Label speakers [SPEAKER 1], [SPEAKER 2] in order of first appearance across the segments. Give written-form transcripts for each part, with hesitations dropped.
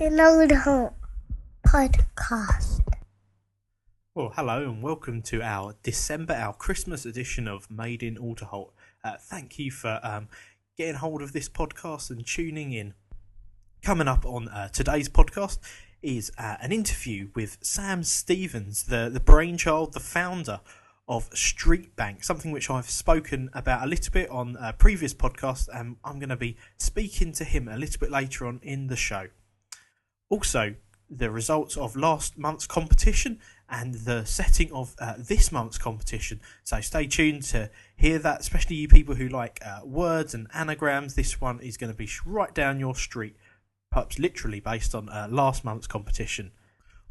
[SPEAKER 1] MadeinAlderholt podcast.
[SPEAKER 2] Well, hello and welcome to our Christmas edition of MadeinAlderholt. Thank you for getting hold of this podcast and tuning in. Coming up on today's podcast is an interview with Sam Stevens, the brainchild, the founder of Street Bank, something which I've spoken about a little bit on a previous podcast, and I'm going to be speaking to him a little bit later on in the show. Also, the results of last month's competition and the setting of this month's competition. So stay tuned to hear that, especially you people who like words and anagrams. This one is going to be right down your street, perhaps literally based on last month's competition.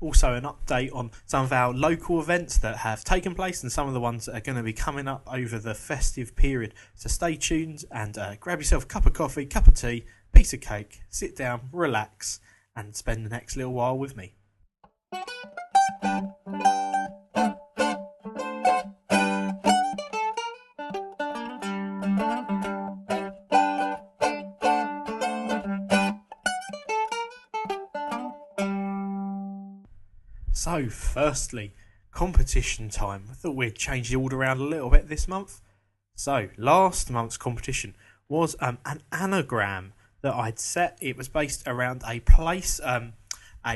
[SPEAKER 2] Also an update on some of our local events that have taken place and some of the ones that are going to be coming up over the festive period. So stay tuned and grab yourself a cup of coffee, cup of tea, piece of cake, sit down, relax and spend the next little while with me. So, firstly, competition time. I thought we'd change the order around a little bit this month. So, last month's competition was an anagram that I'd set. It was based around a place, a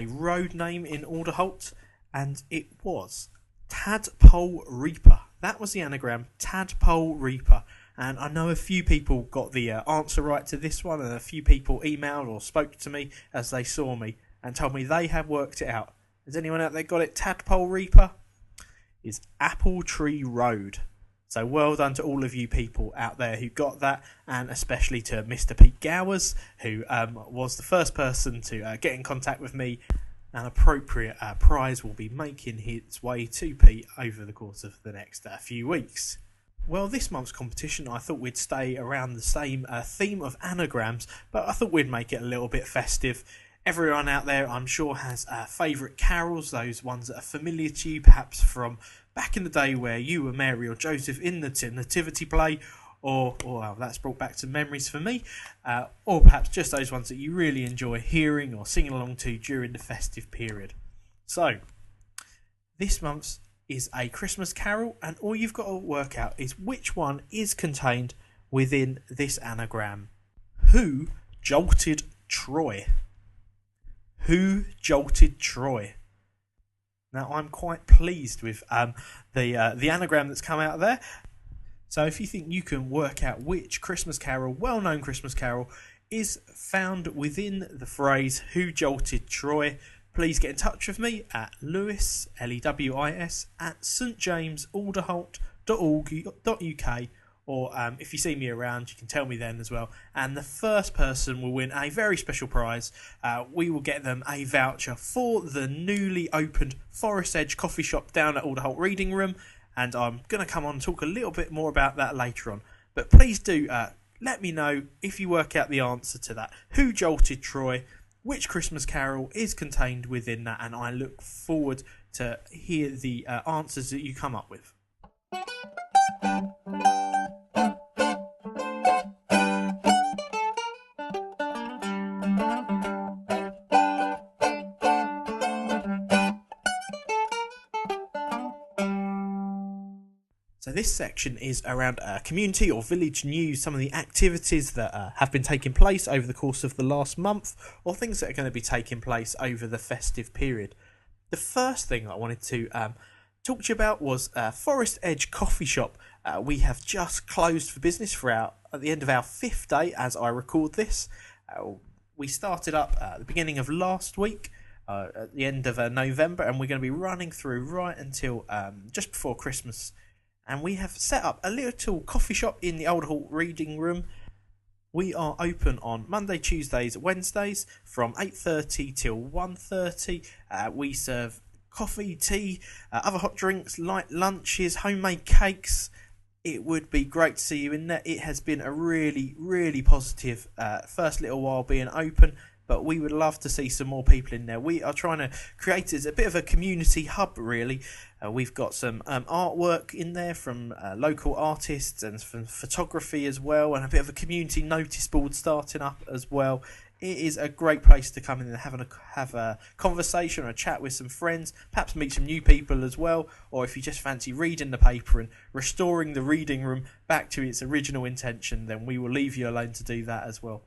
[SPEAKER 2] road name in Alderholt, and it was Tadpole Reaper. That was the anagram, Tadpole Reaper. And I know a few people got the answer right to this one, and a few people emailed or spoke to me as they saw me and told me they had worked it out. Has anyone out there got it? Tadpole Reaper is Apple Tree Road. So well done to all of you people out there who got that, and especially to Mr. Pete Gowers, who was the first person to get in contact with me. An appropriate prize will be making its way to Pete over the course of the next few weeks. Well, this month's competition, I thought we'd stay around the same theme of anagrams, but I thought we'd make it a little bit festive. Everyone out there, I'm sure, has favourite carols, those ones that are familiar to you, perhaps from back in the day where you were Mary or Joseph in the nativity play, or well, that's brought back some memories for me, or perhaps just those ones that you really enjoy hearing or singing along to during the festive period. So, this month's is a Christmas carol, and all you've got to work out is which one is contained within this anagram. Who jolted Troy? Who jolted Troy? Now, I'm quite pleased with the anagram that's come out there. So if you think you can work out which Christmas carol, well-known Christmas carol, is found within the phrase "Who jolted Troy," please get in touch with me at Lewis, Lewis, at stjamesalderholt.org.uk. Or if you see me around, you can tell me then as well. And the first person will win a very special prize. We will get them a voucher for the newly opened Forest Edge coffee shop down at Alderholt Reading Room. And I'm going to come on and talk a little bit more about that later on. But please do let me know if you work out the answer to that. Who jolted Troy? Which Christmas carol is contained within that? And I look forward to hear the answers that you come up with. So this section is around community or village news, some of the activities that have been taking place over the course of the last month, or things that are going to be taking place over the festive period. The first thing I wanted to talk to you about was Forest Edge Coffee Shop. We have just closed for business at the end of our 5th day as I record this. We started up at the beginning of last week, at the end of November, and we're going to be running through right until just before Christmas. And we have set up a little coffee shop in the Alderholt Reading Room. We are open on Monday, Tuesdays, Wednesdays from 8:30 till 1:30. We serve coffee, tea, other hot drinks, light lunches, homemade cakes. It would be great to see you in there. It has been a really, really positive first little while being open, but we would love to see some more people in there. We are trying to create it as a bit of a community hub, really. We've got some artwork in there from local artists and from photography as well, and a bit of a community notice board starting up as well. it is a great place to come in and have a conversation or a chat with some friends, perhaps meet some new people as well, or if you just fancy reading the paper and restoring the reading room back to its original intention, then we will leave you alone to do that as well.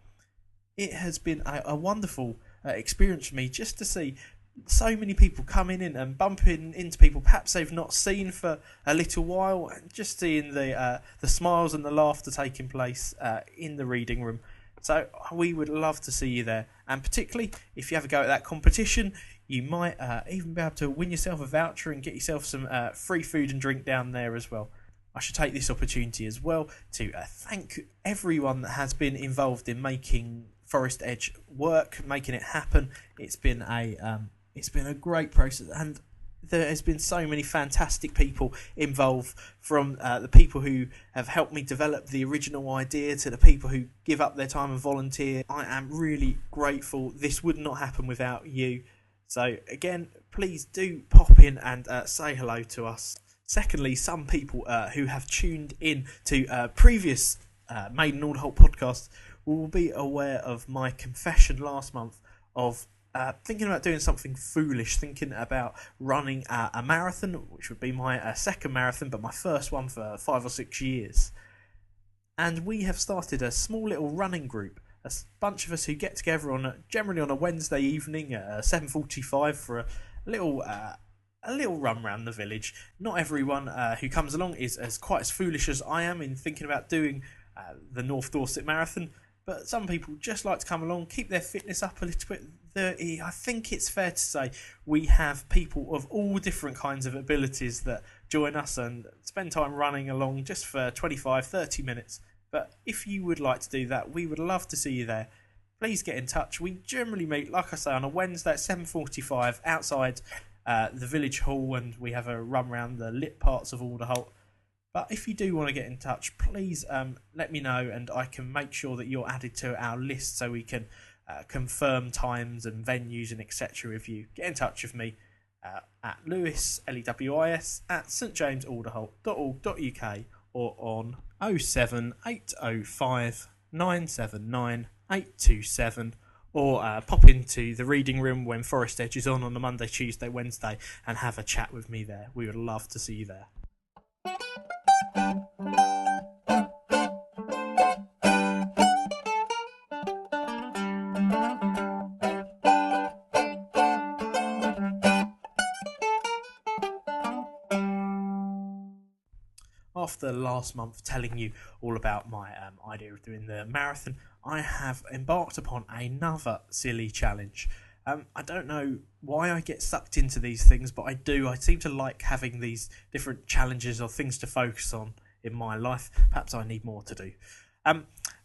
[SPEAKER 2] It has been a wonderful experience for me just to see so many people coming in and bumping into people perhaps they've not seen for a little while, and just seeing the smiles and the laughter taking place in the reading room. So we would love to see you there, and particularly if you have a go at that competition, you might even be able to win yourself a voucher and get yourself some free food and drink down there as well. I should take this opportunity as well to thank everyone that has been involved in making Forest Edge work, making it happen. It's been a great process, and there has been so many fantastic people involved, from the people who have helped me develop the original idea to the people who give up their time and volunteer. I am really grateful. This would not happen without you. So again, please do pop in and say hello to us. Secondly, some people who have tuned in to previous MadeinAlderholt podcasts will be aware of my confession last month of thinking about doing something foolish, thinking about running a marathon, which would be my second marathon, but my first one for 5 or 6 years. And we have started a small little running group, a bunch of us who get together generally on a Wednesday evening at 7:45 for a little run around the village. Not everyone who comes along is quite as foolish as I am in thinking about doing the North Dorset Marathon, but some people just like to come along, keep their fitness up a little bit. I think it's fair to say we have people of all different kinds of abilities that join us and spend time running along just for 25-30 minutes. But if you would like to do that, we would love to see you there. Please get in touch. We generally meet, like I say, on a Wednesday at 7:45 outside the village hall, and we have a run around the lit parts of Alderholt. But if you do want to get in touch, please let me know, and I can make sure that you're added to our list so we can confirm times and venues and etc. with you. Get in touch with me at Lewis, Lewis, at stjamesalderholt.org.uk, or on 07805 979 827, or pop into the reading room when Forest Edge is on a Monday, Tuesday, Wednesday, and have a chat with me there. We would love to see you there. After last month telling you all about my idea of doing the marathon, I have embarked upon another silly challenge. I don't know why I get sucked into these things, but I do. I seem to like having these different challenges or things to focus on in my life. Perhaps I need more to do.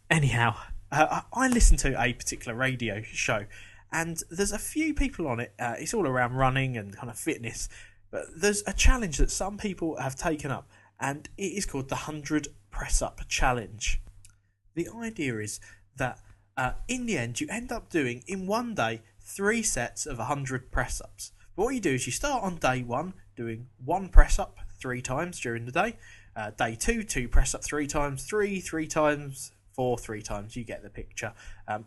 [SPEAKER 2] Anyhow, I listen to a particular radio show, and there's a few people on it. It's all around running and kind of fitness, but there's a challenge that some people have taken up, and it is called the 100 press-up challenge. The idea is that in the end, you end up doing, in one day, 3 sets of 100 press-ups. But what you do is you start on day 1 doing 1 press-up 3 times during the day. Day 2, 2 press-up 3 times, 3 times, 4 3 times. You get the picture.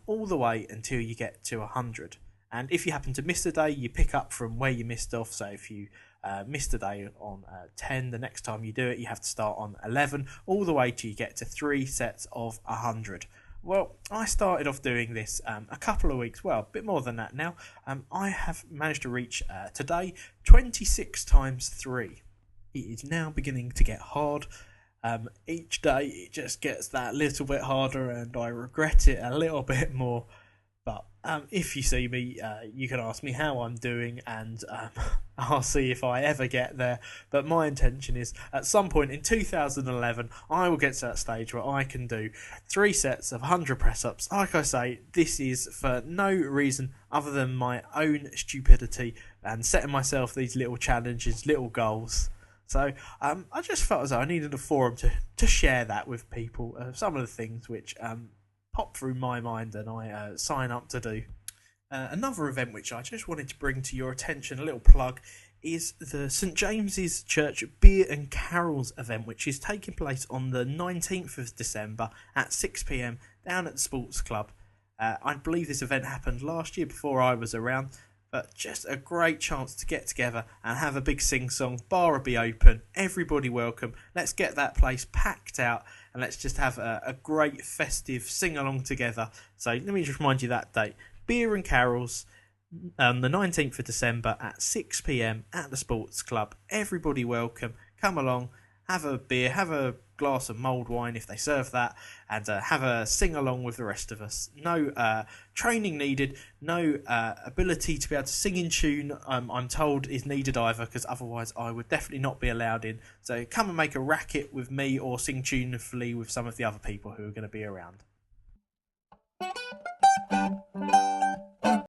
[SPEAKER 2] All the way until you get to 100. And if you happen to miss a day, you pick up from where you missed off. So if you missed a day on 10, the next time you do it, you have to start on 11, all the way till you get to 3 sets of 100. Well, I started off doing this a couple of weeks, well, a bit more than that now. I have managed to reach today 26 times 3. It is now beginning to get hard. Each day it just gets that little bit harder, and I regret it a little bit more. But if you see me, you can ask me how I'm doing, and I'll see if I ever get there. But my intention is, at some point in 2011, I will get to that stage where I can do 3 sets of 100 press-ups. Like I say, this is for no reason other than my own stupidity and setting myself these little challenges, little goals. So I just felt as though I needed a forum to share that with people, some of the things which pop through my mind and I sign up to do. Another event which I just wanted to bring to your attention, a little plug, is the St James's Church Beer and Carols event, which is taking place on the 19th of December at 6 p.m. down at the Sports Club. I believe this event happened last year before I was around, but just a great chance to get together and have a big sing-song. Bar will be open, everybody welcome. Let's get that place packed out and let's just have a great festive sing-along together. So let me just remind you that date. Beer and carols on the 19th of December at 6 p.m. at the Sports Club. Everybody welcome. Come along, have a beer, have a glass of mulled wine if they serve that, and have a sing along with the rest of us. No training needed, no ability to be able to sing in tune, I'm told, is needed either, because otherwise I would definitely not be allowed in. So come and make a racket with me or sing tunefully with some of the other people who are going to be around.